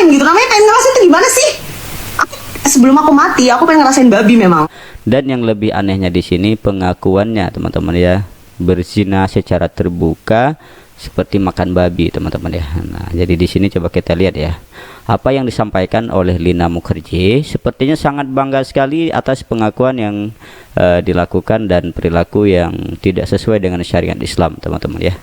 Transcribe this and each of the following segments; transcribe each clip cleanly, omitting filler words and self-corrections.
ngerasain gitu. Namanya pengen ngerasain itu gimana sih? Sebelum aku mati, aku pengen ngerasain babi memang. Dan yang lebih anehnya di sini pengakuannya teman-teman ya, berzina secara terbuka seperti makan babi teman-teman ya. Nah, jadi di sini coba kita lihat ya, apa yang disampaikan oleh Lina Mukherjee. Sepertinya sangat bangga sekali atas pengakuan yang dilakukan dan perilaku yang tidak sesuai dengan syariat Islam teman-teman ya.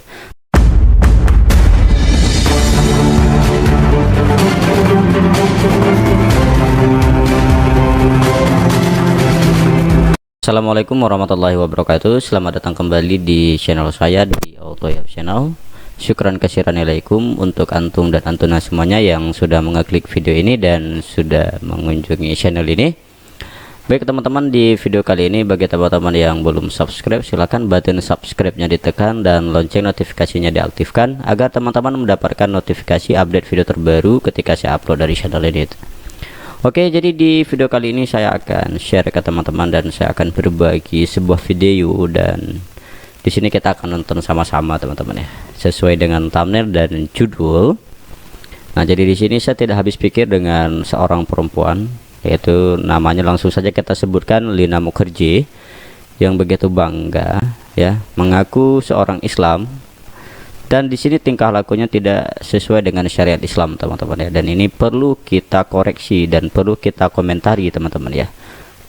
Assalamualaikum warahmatullahi wabarakatuh. Selamat datang kembali di channel saya di Autoyap Channel. Syukran kasiranialaikum untuk antum dan antuna semuanya yang sudah mengeklik video ini dan sudah mengunjungi channel ini. Baik teman-teman, di video kali ini bagi teman-teman yang belum subscribe, silahkan button subscribe-nya ditekan dan lonceng notifikasinya diaktifkan agar teman-teman mendapatkan notifikasi update video terbaru ketika saya upload dari channel ini. Oke, jadi di video kali ini saya akan share ke teman-teman dan saya akan berbagi sebuah video, dan di sini kita akan nonton sama-sama teman-teman ya, sesuai dengan thumbnail dan judul. Nah, jadi di sini saya tidak habis pikir dengan seorang perempuan, yaitu namanya langsung saja kita sebutkan Lina Mukherjee, yang begitu bangga ya mengaku seorang Islam. Dan di sini tingkah lakunya tidak sesuai dengan syariat Islam teman-teman ya, dan ini perlu kita koreksi dan perlu kita komentari teman-teman ya.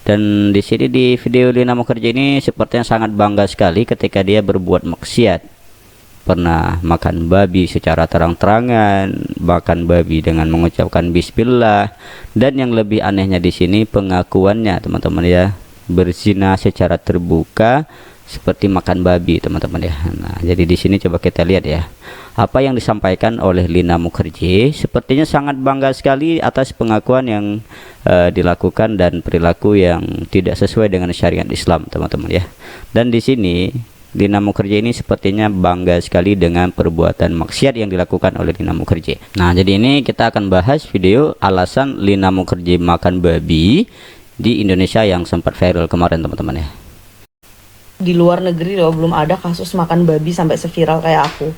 Dan di sini di video Lina Mukherjee ini sepertinya sangat bangga sekali ketika dia berbuat maksiat, pernah makan babi secara terang-terangan, makan babi dengan mengucapkan bismillah, dan yang lebih anehnya di sini pengakuannya teman-teman ya, berzina secara terbuka seperti makan babi teman-teman ya. Nah, jadi di sini coba kita lihat ya, apa yang disampaikan oleh Lina Mukherjee. Sepertinya sangat bangga sekali atas pengakuan yang dilakukan dan perilaku yang tidak sesuai dengan syariat Islam teman-teman ya. Dan di sini Lina Mukherjee ini sepertinya bangga sekali dengan perbuatan maksiat yang dilakukan oleh Lina Mukherjee. Nah, jadi ini kita akan bahas video alasan Lina Mukherjee makan babi di Indonesia yang sempat viral kemarin teman-teman ya. Di luar negeri loh belum ada kasus makan babi sampai seviral kayak aku.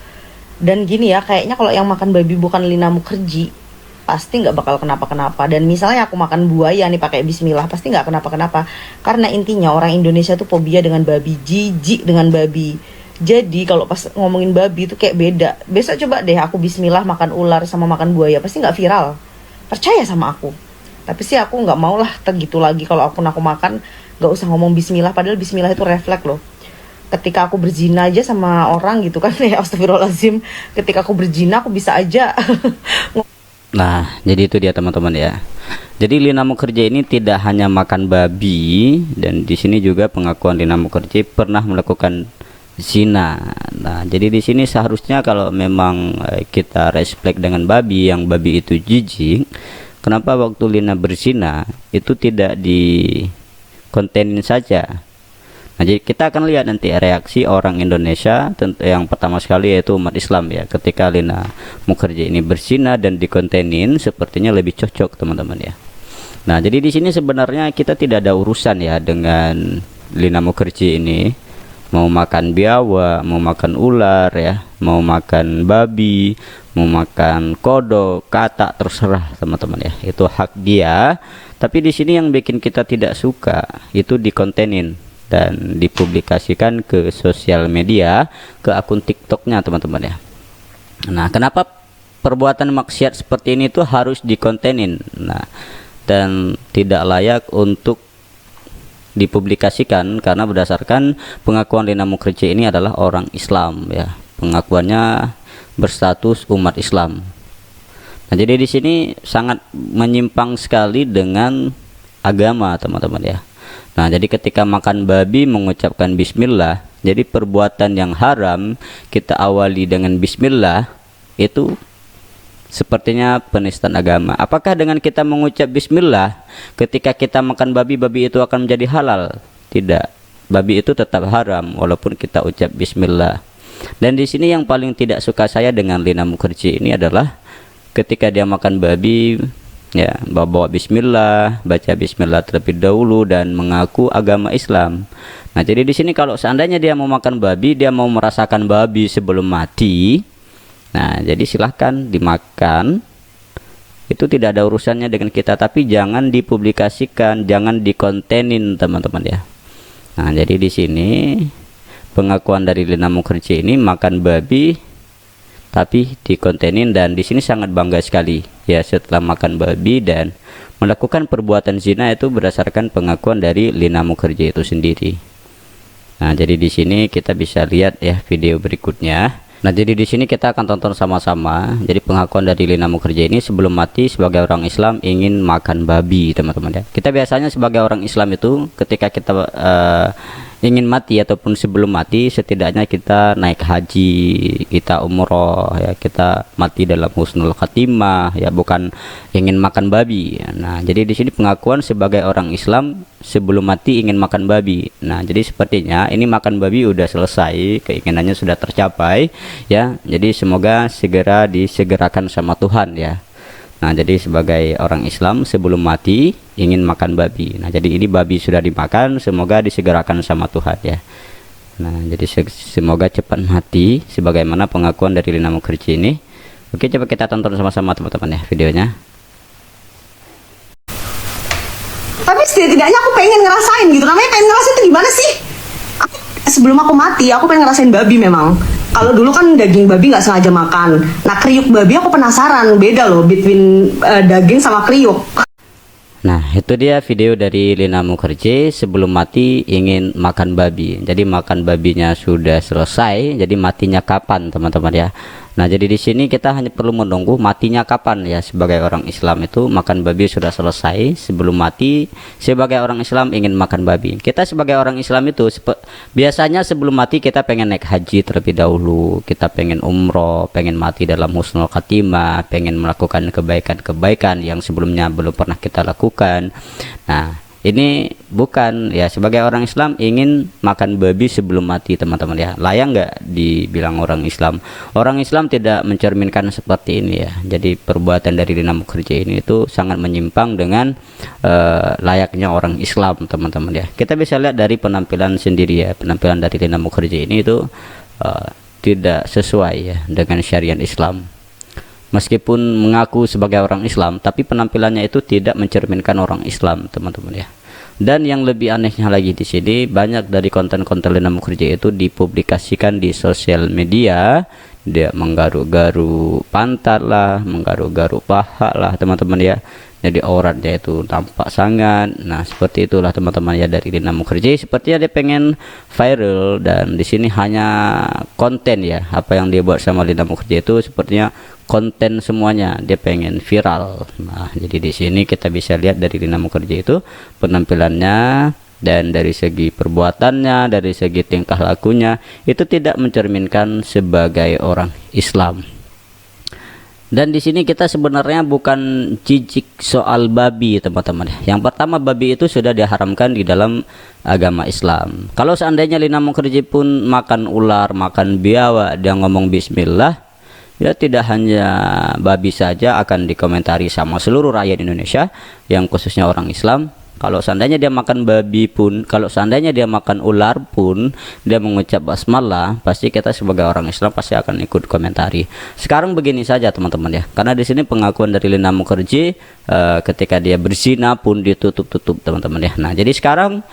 Dan gini ya, kayaknya kalau yang makan babi bukan Lina Mukherjee pasti nggak bakal kenapa-kenapa. Dan misalnya aku makan buaya nih pakai bismillah, pasti nggak kenapa-kenapa. Karena intinya orang Indonesia tuh fobia dengan babi, jijik dengan babi. Jadi kalau pas ngomongin babi itu kayak beda. Besok coba deh aku bismillah makan ular sama makan buaya, pasti nggak viral. Percaya sama aku. Tapi sih aku nggak mau lah gitu lagi kalau aku makan. Gak usah ngomong bismillah, padahal bismillah itu refleks loh. Ketika aku berzina aja sama orang gitu kan ya, astagfirullahaladzim, ketika aku berzina aku bisa aja. Nah, jadi itu dia teman-teman ya. Jadi Lina Mukherjee ini tidak hanya makan babi, dan di sini juga pengakuan Lina Mukherjee pernah melakukan zina. Nah, jadi di sini seharusnya kalau memang kita respect dengan babi, yang babi itu jijik, kenapa waktu Lina berzina itu tidak di kontenin saja. Nah, jadi kita akan lihat nanti reaksi orang Indonesia, tentu yang pertama sekali yaitu umat Islam ya, ketika Lina Mukherjee ini berzina dan dikontenin, sepertinya lebih cocok teman-teman ya. Nah, jadi di sini sebenarnya kita tidak ada urusan ya dengan Lina Mukherjee ini mau makan biawak, mau makan ular ya, mau makan babi, mau makan kodok, katak, terserah teman-teman ya, itu hak dia. Tapi di sini yang bikin kita tidak suka itu dikontenin dan dipublikasikan ke sosial media, ke akun TikToknya teman-teman ya. Nah, kenapa perbuatan maksiat seperti ini tuh harus dikontenin? Nah, dan tidak layak untuk dipublikasikan karena berdasarkan pengakuan Lina Mukherjee ini adalah orang Islam ya. Pengakuannya berstatus umat Islam. Nah, jadi di sini sangat menyimpang sekali dengan agama teman-teman ya. Nah, jadi ketika makan babi mengucapkan bismillah, jadi perbuatan yang haram kita awali dengan bismillah itu sepertinya penistaan agama. Apakah dengan kita mengucap bismillah ketika kita makan babi, babi itu akan menjadi halal? Tidak. Babi itu tetap haram walaupun kita ucap bismillah. Dan di sini yang paling tidak suka saya dengan Lina Mukherjee ini adalah ketika dia makan babi ya, bawa bismillah, baca bismillah terlebih dahulu dan mengaku agama Islam. Nah, jadi di sini kalau seandainya dia mau makan babi, dia mau merasakan babi sebelum mati, nah jadi silahkan dimakan itu tidak ada urusannya dengan kita, tapi jangan dipublikasikan, jangan dikontenin teman-teman ya. Nah, jadi di sini pengakuan dari Lina Mukherjee ini makan babi tapi dikontenin, dan di sini sangat bangga sekali ya setelah makan babi dan melakukan perbuatan zina itu berdasarkan pengakuan dari Lina Mukherjee itu sendiri. Nah, jadi di sini kita bisa lihat ya video berikutnya. Nah, jadi di sini kita akan tonton sama-sama. Jadi pengakuan dari Lina Mukherjee ini sebelum mati sebagai orang Islam ingin makan babi, teman-teman ya. Kita biasanya sebagai orang Islam itu ketika kita ingin mati ataupun sebelum mati, setidaknya kita naik haji, kita umroh ya, kita mati dalam husnul khatimah ya, bukan ingin makan babi. Nah, jadi di sini pengakuan sebagai orang Islam sebelum mati ingin makan babi. Nah, jadi sepertinya ini makan babi udah selesai, keinginannya sudah tercapai ya. Jadi semoga segera disegerakan sama Tuhan ya. Nah, jadi sebagai orang Islam sebelum mati ingin makan babi. Nah, jadi ini babi sudah dimakan, semoga disegerakan sama Tuhan ya. Nah, jadi semoga cepat mati sebagaimana pengakuan dari Lina Mukherjee ini. Oke, coba kita tonton sama-sama teman-teman ya videonya. Tapi setidaknya aku pengen ngerasain gitu. Namanya pengen ngerasain itu gimana sih? Sebelum aku mati, aku pengen ngerasain babi memang. Kalau dulu kan daging babi nggak sengaja makan. Nah, kriuk babi aku penasaran. Beda loh between daging sama kriuk. Nah, itu dia video dari Lina Mukherjee sebelum mati ingin makan babi. Jadi makan babinya sudah selesai, jadi matinya kapan teman-teman ya. Nah, jadi di sini kita hanya perlu menunggu matinya kapan ya. Sebagai orang Islam itu makan babi sudah selesai, sebelum mati sebagai orang Islam ingin makan babi. Kita sebagai orang Islam itu biasanya sebelum mati kita pengen naik haji terlebih dahulu, kita pengen umroh, pengen mati dalam husnul khatimah, pengen melakukan kebaikan-kebaikan yang sebelumnya belum pernah kita lakukan. Nah, ini bukan ya, sebagai orang Islam ingin makan babi sebelum mati teman-teman ya. Layak nggak dibilang orang Islam? Orang Islam tidak mencerminkan seperti ini ya. Jadi perbuatan dari Lina Mukherjee ini itu sangat menyimpang dengan layaknya orang Islam teman-teman ya. Kita bisa lihat dari penampilan sendiri ya. Penampilan dari Lina Mukherjee ini itu tidak sesuai ya dengan syariat Islam. Meskipun mengaku sebagai orang Islam, tapi penampilannya itu tidak mencerminkan orang Islam, teman-teman ya. Dan yang lebih anehnya lagi di sini, banyak dari konten-konten Lina Mukherjee itu dipublikasikan di sosial media. Dia menggaruk-garuk pantat lah, menggaruk-garuk paha lah, teman-teman ya. Jadi auratnya itu tampak sangat. Nah, seperti itulah teman-teman ya dari Lina Mukherjee. Sepertinya dia pengen viral, dan di sini hanya konten ya. Apa yang dia buat sama Lina Mukherjee itu sepertinya konten semuanya, dia pengen viral. Nah, jadi di sini kita bisa lihat dari Lina Mukherjee itu penampilannya dan dari segi perbuatannya, dari segi tingkah lakunya itu tidak mencerminkan sebagai orang Islam. Dan di sini kita sebenarnya bukan jijik soal babi teman-teman. Yang pertama, babi itu sudah diharamkan di dalam agama Islam. Kalau seandainya Lina Mukherjee pun makan ular, makan biawak, dia ngomong bismillah, ya tidak hanya babi saja akan dikomentari sama seluruh rakyat Indonesia yang khususnya orang Islam. Kalau seandainya dia makan babi pun, kalau seandainya dia makan ular pun, dia mengucap basmalah, pasti kita sebagai orang Islam pasti akan ikut komentari. Sekarang begini saja teman-teman ya, karena di sini pengakuan dari Lina Mukherjee ketika dia berzina pun ditutup-tutup teman-teman ya. Nah, jadi sekarang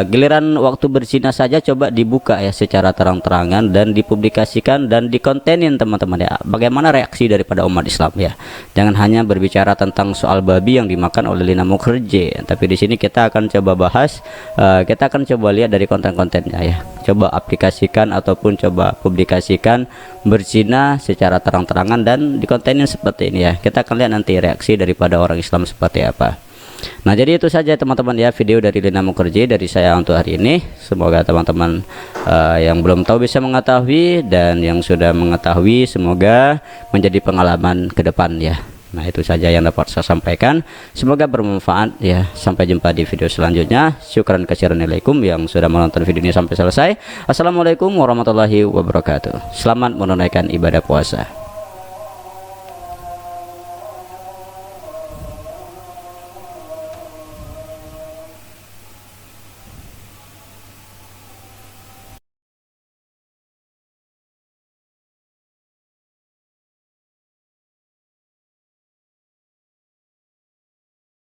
giliran waktu berzina saja coba dibuka ya secara terang-terangan dan dipublikasikan dan dikontenin teman-teman ya. Bagaimana reaksi daripada umat Islam ya? Jangan hanya berbicara tentang soal babi yang dimakan oleh Lina Mukherjee, tapi di sini kita akan coba bahas, kita akan coba lihat dari konten-kontennya ya. Coba aplikasikan ataupun coba publikasikan berzina secara terang-terangan dan dikontenin seperti ini ya. Kita akan lihat nanti reaksi daripada orang Islam seperti apa. Nah, jadi itu saja teman-teman ya video dari Lina Mukherjee dari saya untuk hari ini. Semoga teman-teman yang belum tahu bisa mengetahui, dan yang sudah mengetahui semoga menjadi pengalaman ke depan ya. Nah, itu saja yang dapat saya sampaikan. Semoga bermanfaat ya. Sampai jumpa di video selanjutnya. Syukran katsiranialaikum yang sudah menonton video ini sampai selesai. Assalamualaikum warahmatullahi wabarakatuh. Selamat menunaikan ibadah puasa.